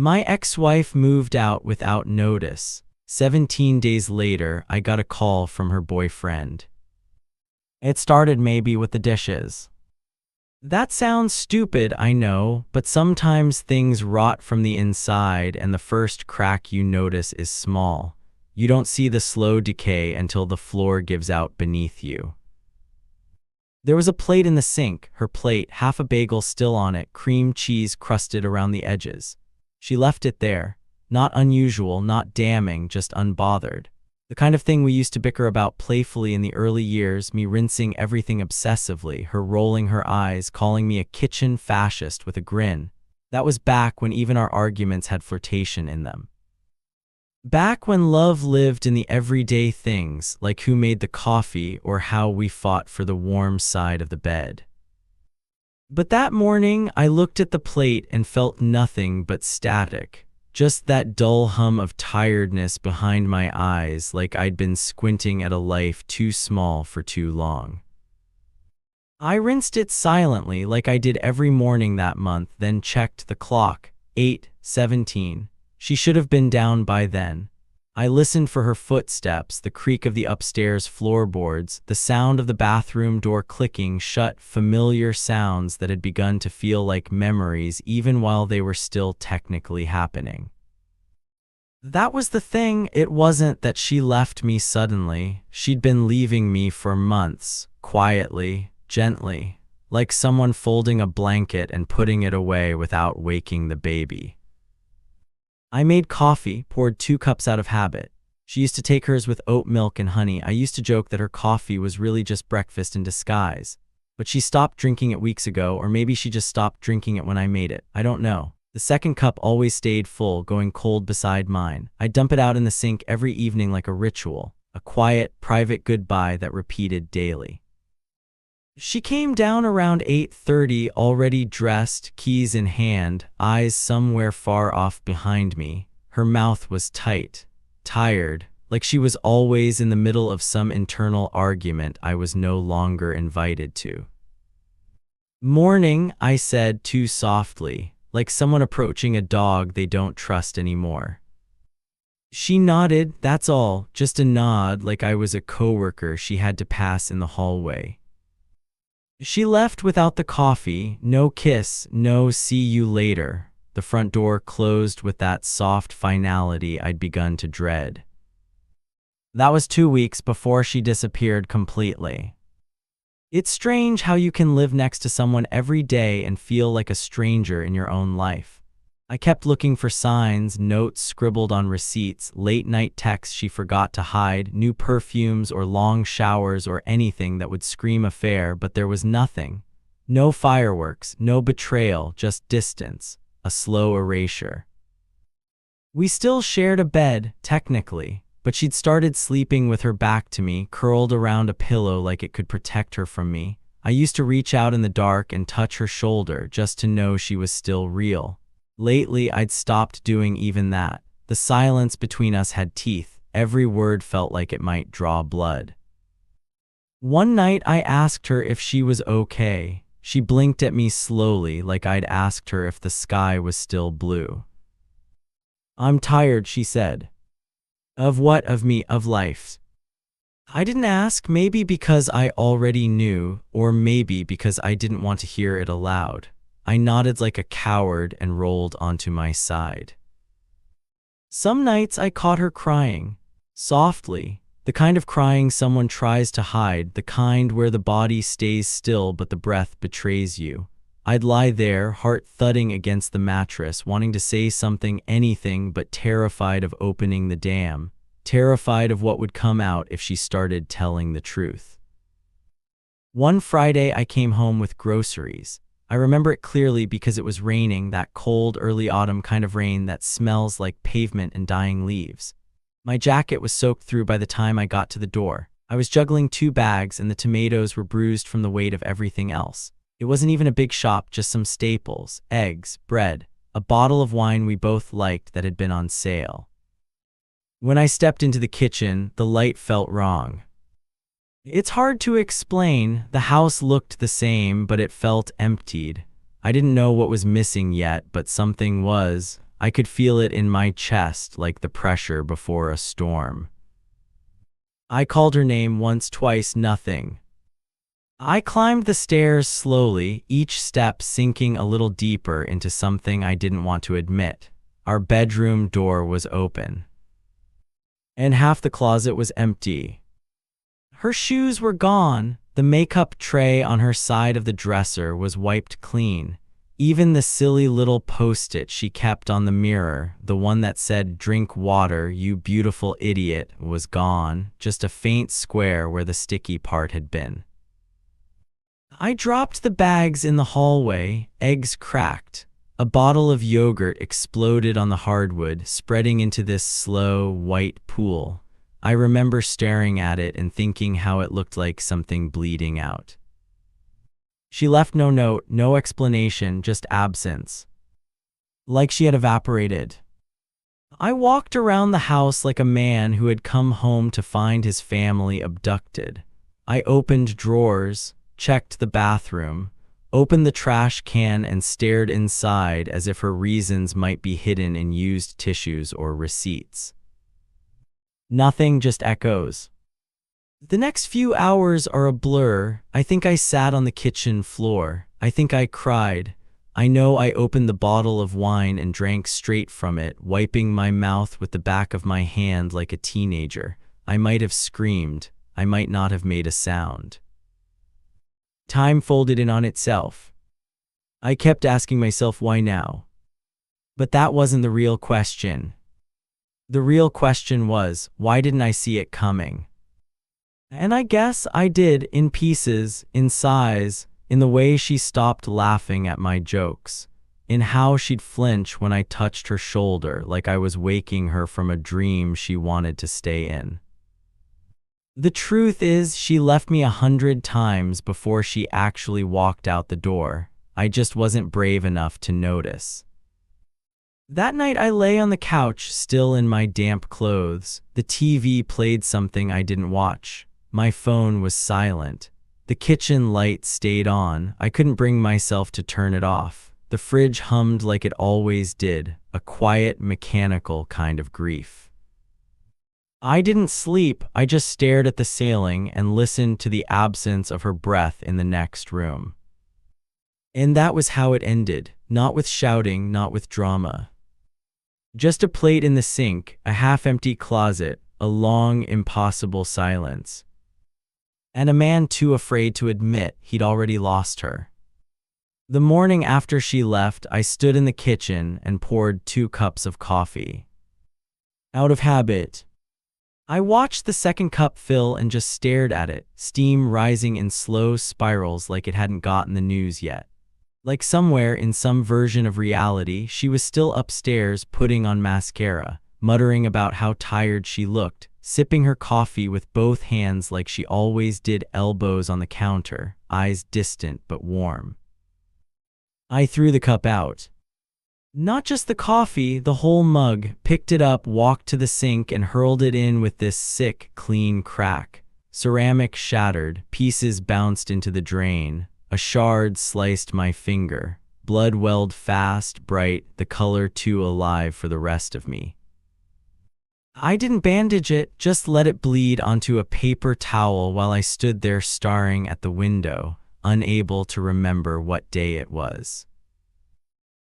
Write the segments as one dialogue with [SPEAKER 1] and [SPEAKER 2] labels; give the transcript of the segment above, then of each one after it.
[SPEAKER 1] My ex-wife moved out without notice. 17 days later, I got a call from her boyfriend. It started maybe with the dishes. That sounds stupid, I know, but sometimes things rot from the inside and the first crack you notice is small. You don't see the slow decay until the floor gives out beneath you. There was a plate in the sink, her plate, half a bagel still on it, cream cheese crusted around the edges. She left it there. Not unusual, not damning, just unbothered. The kind of thing we used to bicker about playfully in the early years, me rinsing everything obsessively, her rolling her eyes, calling me a kitchen fascist with a grin. That was back when even our arguments had flirtation in them. Back when love lived in the everyday things, like who made the coffee or how we fought for the warm side of the bed. But that morning, I looked at the plate and felt nothing but static. Just that dull hum of tiredness behind my eyes, like I'd been squinting at a life too small for too long. I rinsed it silently like I did every morning that month, then checked the clock. 8:17. She should have been down by then. I listened for her footsteps, the creak of the upstairs floorboards, the sound of the bathroom door clicking shut, familiar sounds that had begun to feel like memories even while they were still technically happening. That was the thing, it wasn't that she left me suddenly. She'd been leaving me for months, quietly, gently, like someone folding a blanket and putting it away without waking the baby. I made coffee, poured 2 cups out of habit. She used to take hers with oat milk and honey. I used to joke that her coffee was really just breakfast in disguise. But she stopped drinking it weeks ago, or maybe she just stopped drinking it when I made it. I don't know. The second cup always stayed full, going cold beside mine. I dump it out in the sink every evening like a ritual, a quiet, private goodbye that repeated daily. She came down around 8:30, already dressed, keys in hand, eyes somewhere far off behind me. Her mouth was tight, tired, like she was always in the middle of some internal argument I was no longer invited to. "Morning," I said too softly, like someone approaching a dog they don't trust anymore. She nodded, that's all, just a nod, like I was a coworker she had to pass in the hallway. She left without the coffee, no kiss, no see you later. The front door closed with that soft finality I'd begun to dread. That was 2 weeks before she disappeared completely. It's strange how you can live next to someone every day and feel like a stranger in your own life. I kept looking for signs, notes scribbled on receipts, late-night texts she forgot to hide, new perfumes or long showers or anything that would scream affair, but there was nothing. No fireworks, no betrayal, just distance, a slow erasure. We still shared a bed, technically, but she'd started sleeping with her back to me, curled around a pillow like it could protect her from me. I used to reach out in the dark and touch her shoulder just to know she was still real. Lately, I'd stopped doing even that. The silence between us had teeth. Every word felt like it might draw blood. One night, I asked her if she was okay. She blinked at me slowly, like I'd asked her if the sky was still blue. "I'm tired," she said. "Of what? Of me, of life?" I didn't ask, maybe because I already knew, or maybe because I didn't want to hear it aloud. I nodded like a coward and rolled onto my side. Some nights I caught her crying, softly, the kind of crying someone tries to hide, the kind where the body stays still but the breath betrays you. I'd lie there, heart thudding against the mattress, wanting to say something, anything, but terrified of opening the dam, terrified of what would come out if she started telling the truth. One Friday I came home with groceries. I remember it clearly because it was raining, that cold early autumn kind of rain that smells like pavement and dying leaves. My jacket was soaked through by the time I got to the door. I was juggling 2 bags and the tomatoes were bruised from the weight of everything else. It wasn't even a big shop, just some staples, eggs, bread, a bottle of wine we both liked that had been on sale. When I stepped into the kitchen, the light felt wrong. It's hard to explain. The house looked the same, but it felt emptied. I didn't know what was missing yet, but something was. I could feel it in my chest like the pressure before a storm. I called her name once, twice, nothing. I climbed the stairs slowly, each step sinking a little deeper into something I didn't want to admit. Our bedroom door was open, and half the closet was empty. Her shoes were gone. The makeup tray on her side of the dresser was wiped clean. Even the silly little post-it she kept on the mirror, the one that said, "Drink water, you beautiful idiot," was gone, just a faint square where the sticky part had been. I dropped the bags in the hallway, eggs cracked. A bottle of yogurt exploded on the hardwood, spreading into this slow, white pool. I remember staring at it and thinking how it looked like something bleeding out. She left no note, no explanation, just absence. Like she had evaporated. I walked around the house like a man who had come home to find his family abducted. I opened drawers, checked the bathroom, opened the trash can and stared inside as if her reasons might be hidden in used tissues or receipts. Nothing, just echoes. The next few hours are a blur. I think I sat on the kitchen floor. I think I cried. I know I opened the bottle of wine and drank straight from it, wiping my mouth with the back of my hand like a teenager. I might have screamed. I might not have made a sound. Time folded in on itself. I kept asking myself, why now? But that wasn't the real question. The real question was, why didn't I see it coming? And I guess I did, in pieces, in size, in the way she stopped laughing at my jokes, in how she'd flinch when I touched her shoulder like I was waking her from a dream she wanted to stay in. The truth is, she left me 100 times before she actually walked out the door. I just wasn't brave enough to notice. That night I lay on the couch, still in my damp clothes. The TV played something I didn't watch. My phone was silent. The kitchen light stayed on. I couldn't bring myself to turn it off. The fridge hummed like it always did, a quiet, mechanical kind of grief. I didn't sleep. I just stared at the ceiling and listened to the absence of her breath in the next room. And that was how it ended, not with shouting, not with drama. Just a plate in the sink, a half-empty closet, a long, impossible silence. And a man too afraid to admit he'd already lost her. The morning after she left, I stood in the kitchen and poured 2 cups of coffee. Out of habit. I watched the second cup fill and just stared at it, steam rising in slow spirals like it hadn't gotten the news yet. Like somewhere in some version of reality, she was still upstairs putting on mascara, muttering about how tired she looked, sipping her coffee with both hands like she always did, elbows on the counter, eyes distant but warm. I threw the cup out. Not just the coffee, the whole mug, picked it up, walked to the sink and hurled it in with this sick, clean crack. Ceramic shattered, pieces bounced into the drain. A shard sliced my finger. Blood welled fast, bright, the color too alive for the rest of me. I didn't bandage it, just let it bleed onto a paper towel while I stood there staring at the window, unable to remember what day it was.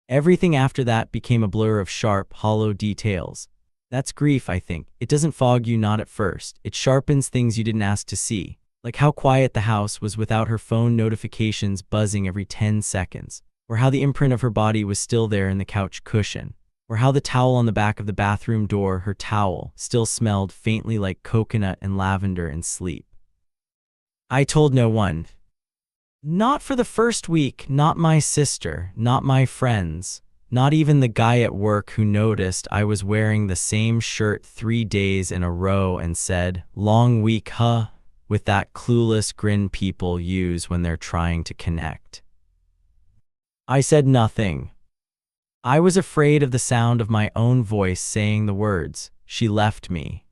[SPEAKER 1] Everything after that became a blur of sharp, hollow details. That's grief, I think. It doesn't fog you, not at first. It sharpens things you didn't ask to see. Like how quiet the house was without her phone notifications buzzing every 10 seconds, or how the imprint of her body was still there in the couch cushion, or how the towel on the back of the bathroom door, her towel, still smelled faintly like coconut and lavender in sleep. I told no one. Not for the first week, not my sister, not my friends, not even the guy at work who noticed I was wearing the same shirt 3 days in a row and said, "Long week, huh?" with that clueless grin people use when they're trying to connect. I said nothing. I was afraid of the sound of my own voice saying the words, "She left me."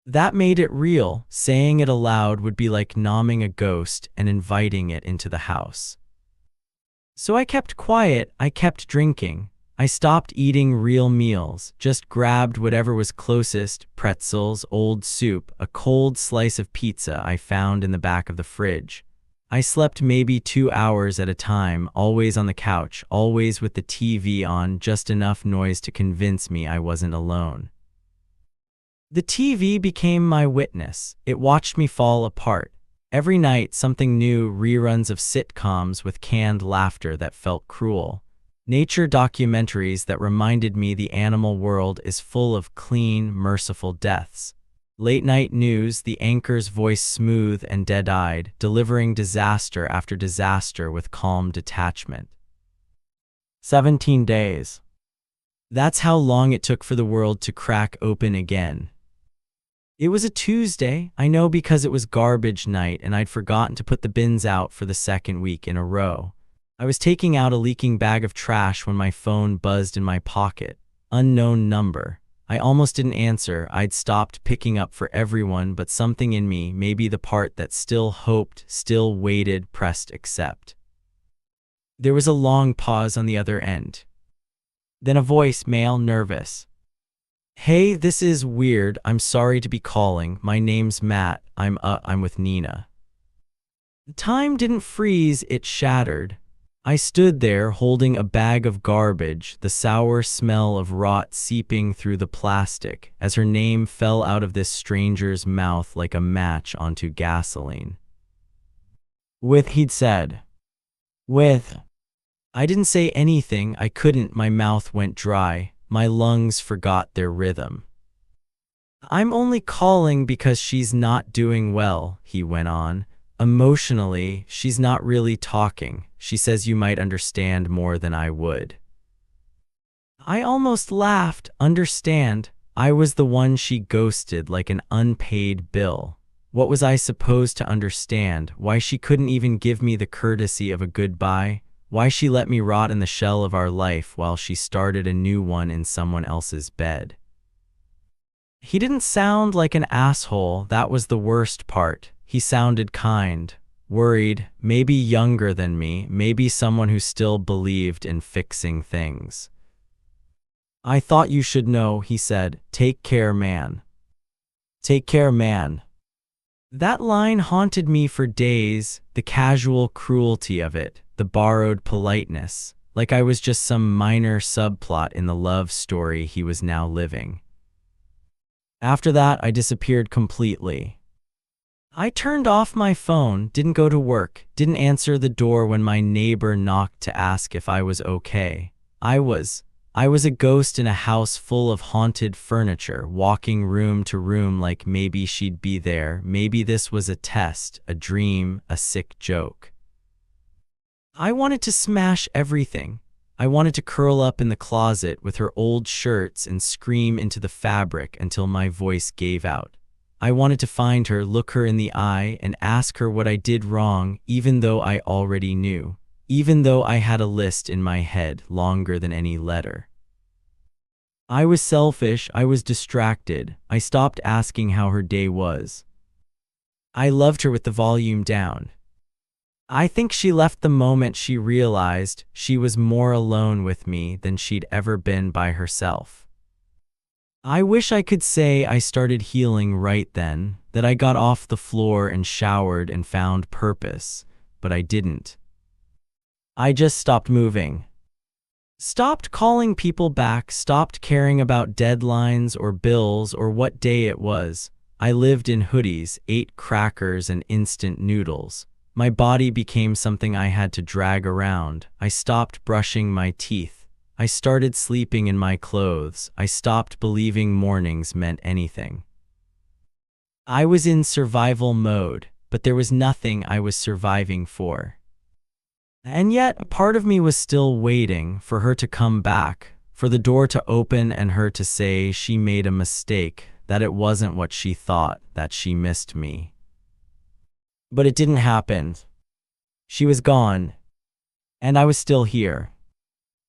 [SPEAKER 1] That made it real. Saying it aloud would be like nomming a ghost and inviting it into the house. So I kept quiet, I kept drinking. I stopped eating real meals, just grabbed whatever was closest: pretzels, old soup, a cold slice of pizza I found in the back of the fridge. I slept maybe 2 hours at a time, always on the couch, always with the TV on, just enough noise to convince me I wasn't alone. The TV became my witness. It watched me fall apart. Every night, something new: reruns of sitcoms with canned laughter that felt cruel, nature documentaries that reminded me the animal world is full of clean, merciful deaths, late-night news, the anchor's voice smooth and dead-eyed, delivering disaster after disaster with calm detachment. 17 days. That's how long it took for the world to crack open again. It was a Tuesday, I know, because it was garbage night and I'd forgotten to put the bins out for the second week in a row. I was taking out a leaking bag of trash when my phone buzzed in my pocket. Unknown number. I almost didn't answer. I'd stopped picking up for everyone, but something in me, maybe the part that still hoped, still waited, pressed accept. There was a long pause on the other end. Then a voice, male, nervous. "Hey, this is weird. I'm sorry to be calling. My name's Matt. I'm with Nina." The time didn't freeze, it shattered. I stood there holding a bag of garbage, the sour smell of rot seeping through the plastic, as her name fell out of this stranger's mouth like a match onto gasoline. "With," he'd said. "With." I didn't say anything. I couldn't. My mouth went dry. My lungs forgot their rhythm. "I'm only calling because she's not doing well," he went on. "Emotionally, she's not really talking. She says you might understand more than I would." I almost laughed. Understand? I was the one she ghosted like an unpaid bill. What was I supposed to understand? Why she couldn't even give me the courtesy of a goodbye? Why she let me rot in the shell of our life while she started a new one in someone else's bed? He didn't sound like an asshole. That was the worst part. He sounded kind, worried, maybe younger than me, maybe someone who still believed in fixing things. "I thought you should know," he said. "Take care, man. Take care, man." That line haunted me for days, the casual cruelty of it, the borrowed politeness, like I was just some minor subplot in the love story he was now living. After that, I disappeared completely. I turned off my phone, didn't go to work, didn't answer the door when my neighbor knocked to ask if I was okay. I was a ghost in a house full of haunted furniture, walking room to room like maybe she'd be there, maybe this was a test, a dream, a sick joke. I wanted to smash everything. I wanted to curl up in the closet with her old shirts and scream into the fabric until my voice gave out. I wanted to find her, look her in the eye, and ask her what I did wrong, even though I already knew. Even though I had a list in my head longer than any letter. I was selfish, I was distracted. I stopped asking how her day was. I loved her with the volume down. I think she left the moment she realized she was more alone with me than she'd ever been by herself. I wish I could say I started healing right then, that I got off the floor and showered and found purpose, but I didn't. I just stopped moving. Stopped calling people back, stopped caring about deadlines or bills or what day it was. I lived in hoodies, ate crackers and instant noodles. My body became something I had to drag around. I stopped brushing my teeth. I started sleeping in my clothes. I stopped believing mornings meant anything. I was in survival mode, but there was nothing I was surviving for. And yet, a part of me was still waiting for her to come back, for the door to open and her to say she made a mistake, that it wasn't what she thought, that she missed me. But it didn't happen. She was gone, and I was still here,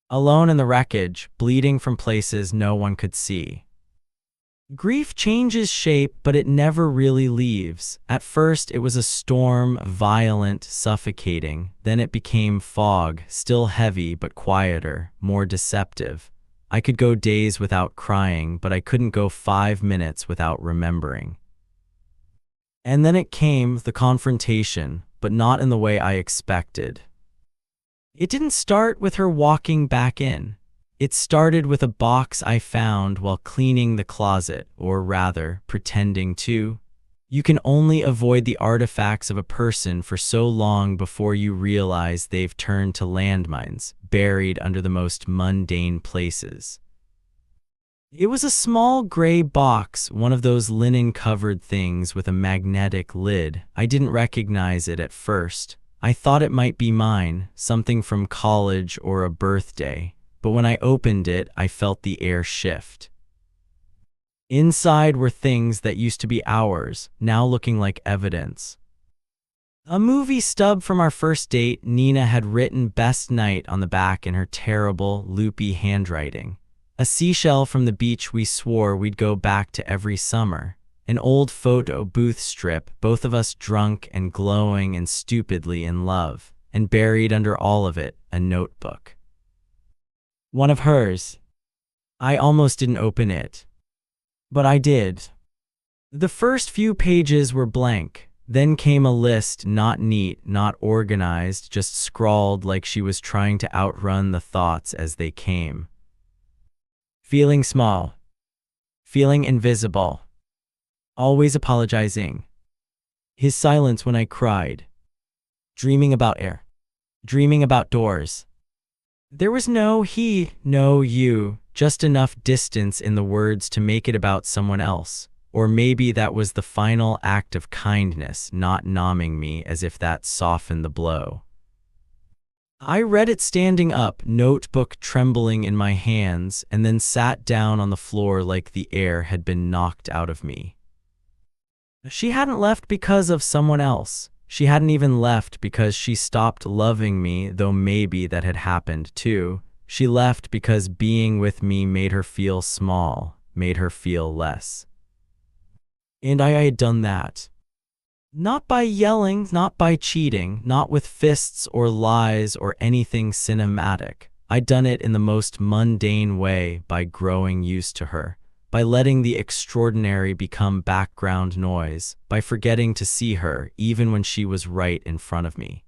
[SPEAKER 1] alone in the wreckage, bleeding from places no one could see. Grief changes shape, but it never really leaves. At first, it was a storm, violent, suffocating. Then it became fog, still heavy but quieter, more deceptive. I could go days without crying, but I couldn't go 5 minutes without remembering. And then it came, the confrontation, but not in the way I expected. It didn't start with her walking back in. It started with a box I found while cleaning the closet, or rather, pretending to. You can only avoid the artifacts of a person for so long before you realize they've turned to landmines, buried under the most mundane places. It was a small gray box, one of those linen-covered things with a magnetic lid. I didn't recognize it at first. I thought it might be mine, something from college or a birthday. But when I opened it, I felt the air shift. Inside were things that used to be ours, now looking like evidence. A movie stub from our first date. Nina had written "Best Night" on the back in her terrible, loopy handwriting. A seashell from the beach we swore we'd go back to every summer. An old photo booth strip, both of us drunk and glowing and stupidly in love. And buried under all of it, a notebook. One of hers. I almost didn't open it. But I did. The first few pages were blank. Then came a list, not neat, not organized, just scrawled like she was trying to outrun the thoughts as they came. Feeling small. Feeling invisible. Always apologizing. His silence when I cried. Dreaming about air. Dreaming about doors. There was no he, no you, just enough distance in the words to make it about someone else. Or maybe that was the final act of kindness, not numbing me, as if that softened the blow. I read it standing up, notebook trembling in my hands, and then sat down on the floor like the air had been knocked out of me. She hadn't left because of someone else. She hadn't even left because she stopped loving me, though maybe that had happened too. She left because being with me made her feel small, made her feel less. And I had done that. Not by yelling, not by cheating, not with fists or lies or anything cinematic. I'd done it in the most mundane way, by growing used to her. By letting the extraordinary become background noise, by forgetting to see her even when she was right in front of me.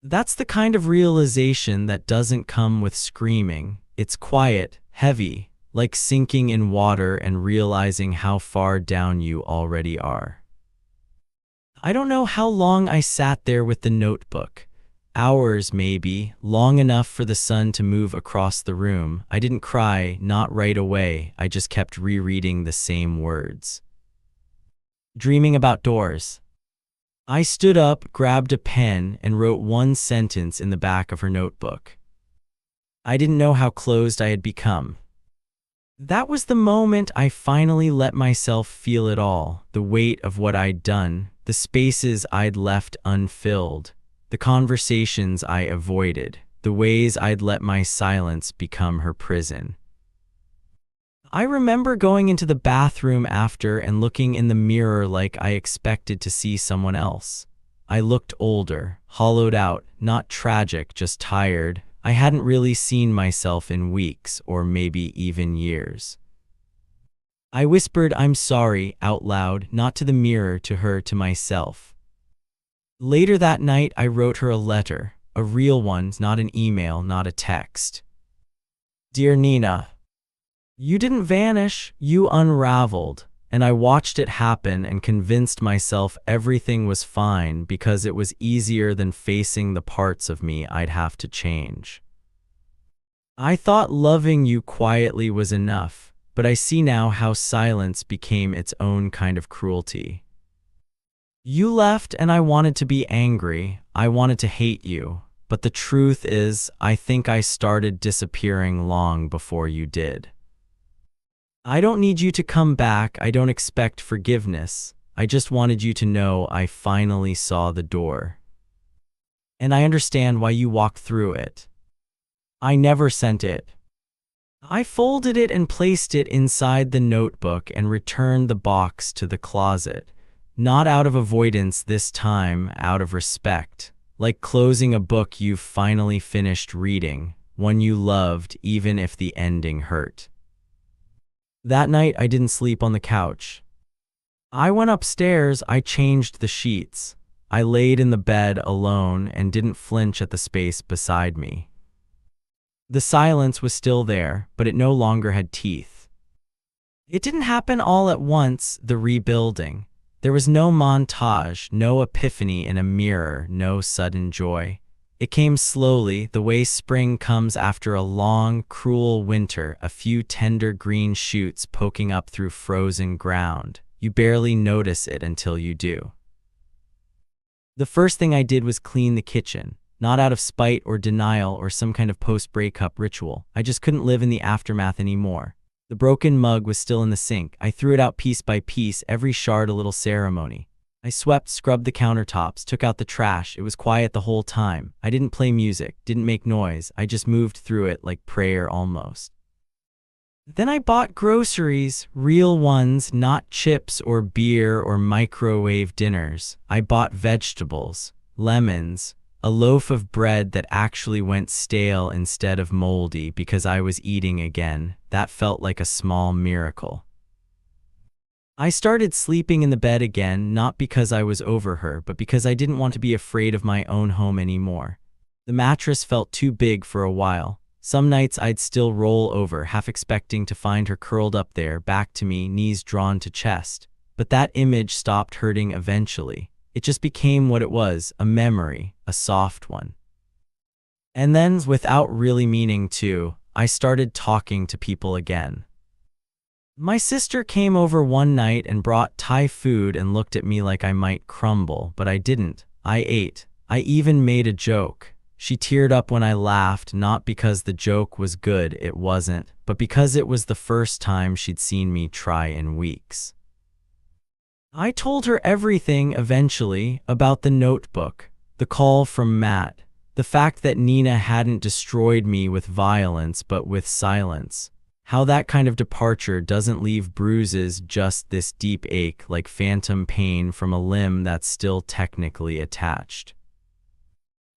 [SPEAKER 1] That's the kind of realization that doesn't come with screaming. It's quiet, heavy, like sinking in water and realizing how far down you already are. I don't know how long I sat there with the notebook. Hours maybe, long enough for the sun to move across the room. I didn't cry, not right away. I just kept rereading the same words. Dreaming about doors. I stood up, grabbed a pen, and wrote one sentence in the back of her notebook. I didn't know how closed I had become. That was the moment I finally let myself feel it all, the weight of what I'd done, the spaces I'd left unfilled. The conversations I avoided, the ways I'd let my silence become her prison. I remember going into the bathroom after and looking in the mirror like I expected to see someone else. I looked older, hollowed out, not tragic, just tired. I hadn't really seen myself in weeks or maybe even years. I whispered "I'm sorry" out loud, not to the mirror, to her, to myself. Later that night, I wrote her a letter, a real one, not an email, not a text. Dear Nina, you didn't vanish, you unraveled, and I watched it happen and convinced myself everything was fine because it was easier than facing the parts of me I'd have to change. I thought loving you quietly was enough, but I see now how silence became its own kind of cruelty. You left and I wanted to be angry, I wanted to hate you, but the truth is, I think I started disappearing long before you did. I don't need you to come back, I don't expect forgiveness, I just wanted you to know I finally saw the door. And I understand why you walked through it. I never sent it. I folded it and placed it inside the notebook and returned the box to the closet. Not out of avoidance this time, out of respect. Like closing a book you've finally finished reading, one you loved even if the ending hurt. That night I didn't sleep on the couch. I went upstairs, I changed the sheets. I laid in the bed alone and didn't flinch at the space beside me. The silence was still there, but it no longer had teeth. It didn't happen all at once, the rebuilding. There was no montage, no epiphany in a mirror, no sudden joy. It came slowly, the way spring comes after a long, cruel winter, a few tender green shoots poking up through frozen ground. You barely notice it until you do. The first thing I did was clean the kitchen, not out of spite or denial or some kind of post-breakup ritual. I just couldn't live in the aftermath anymore. The broken mug was still in the sink. I threw it out piece by piece, every shard a little ceremony. I swept, scrubbed the countertops, took out the trash. It was quiet the whole time. I didn't play music, didn't make noise. I just moved through it like prayer almost. Then I bought groceries, real ones, not chips or beer or microwave dinners. I bought vegetables, lemons, a loaf of bread that actually went stale instead of moldy because I was eating again. That felt like a small miracle. I started sleeping in the bed again, not because I was over her, but because I didn't want to be afraid of my own home anymore. The mattress felt too big for a while. Some nights I'd still roll over, half expecting to find her curled up there, back to me, knees drawn to chest. But that image stopped hurting eventually. It just became what it was, a memory, a soft one. And then, without really meaning to, I started talking to people again. My sister came over one night and brought Thai food and looked at me like I might crumble, but I didn't. I ate. I even made a joke. She teared up when I laughed, not because the joke was good, it wasn't, but because it was the first time she'd seen me try in weeks. I told her everything eventually, about the notebook, the call from Matt, the fact that Nina hadn't destroyed me with violence but with silence. How that kind of departure doesn't leave bruises, just this deep ache like phantom pain from a limb that's still technically attached.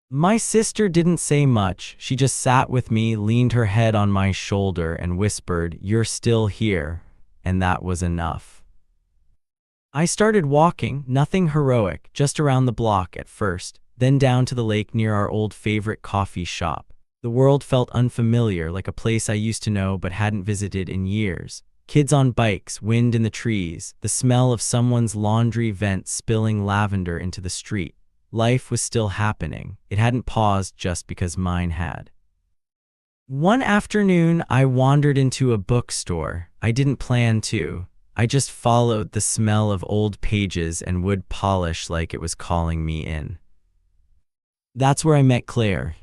[SPEAKER 1] My sister didn't say much. She just sat with me, leaned her head on my shoulder and whispered, "You're still here," and that was enough. I started walking, nothing heroic, just around the block at first, then down to the lake near our old favorite coffee shop. The world felt unfamiliar, like a place I used to know but hadn't visited in years. Kids on bikes, wind in the trees, the smell of someone's laundry vent spilling lavender into the street. Life was still happening. It hadn't paused just because mine had. One afternoon, I wandered into a bookstore. I didn't plan to. I just followed the smell of old pages and wood polish like it was calling me in. That's where I met Claire.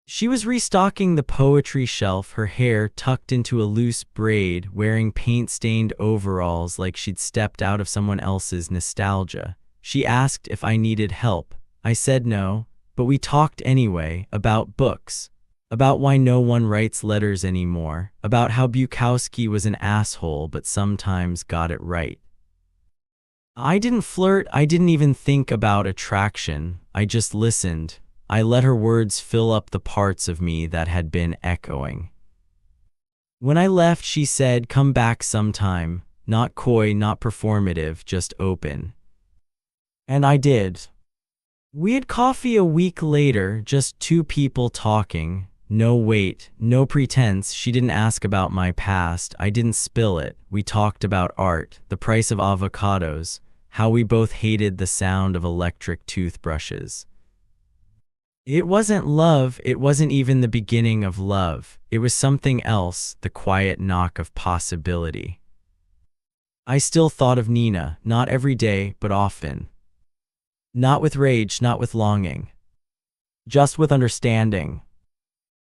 [SPEAKER 1] She was restocking the poetry shelf, her hair tucked into a loose braid, wearing paint-stained overalls like she'd stepped out of someone else's nostalgia. She asked if I needed help. I said no, but we talked anyway, about books, about why no one writes letters anymore, about how Bukowski was an asshole but sometimes got it right. I didn't flirt, I didn't even think about attraction, I just listened. I let her words fill up the parts of me that had been echoing. When I left, she said, "Come back sometime." Not coy, not performative, just open. And I did. We had coffee a week later, just two people talking. No wait, no pretense. She didn't ask about my past. I didn't spill it. We talked about art, the price of avocados, how we both hated the sound of electric toothbrushes. It wasn't love, it wasn't even the beginning of love. It was something else, the quiet knock of possibility. I still thought of Nina, not every day, but often. Not with rage, not with longing. Just with understanding.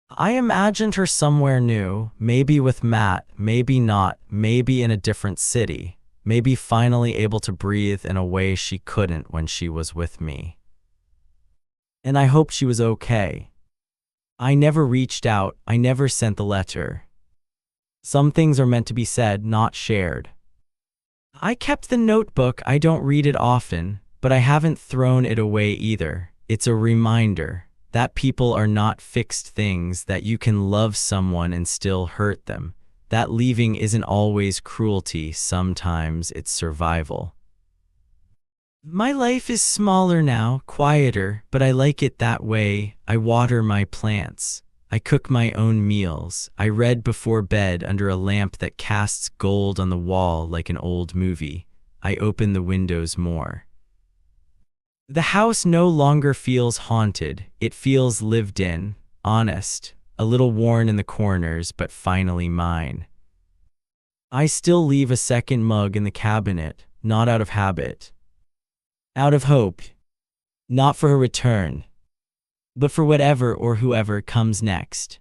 [SPEAKER 1] I imagined her somewhere new, maybe with Matt, maybe not, maybe in a different city, maybe finally able to breathe in a way she couldn't when she was with me. And I hoped she was okay. I never reached out, I never sent the letter. Some things are meant to be said, not shared. I kept the notebook. I don't read it often, but I haven't thrown it away either. It's a reminder that people are not fixed things, that you can love someone and still hurt them. That leaving isn't always cruelty, sometimes it's survival. My life is smaller now, quieter, but I like it that way. I water my plants. I cook my own meals. I read before bed under a lamp that casts gold on the wall like an old movie. I open the windows more. The house no longer feels haunted. It feels lived in, honest, a little worn in the corners, but finally mine. I still leave a second mug in the cabinet, not out of habit. Out of hope. Not for her return, but for whatever or whoever comes next.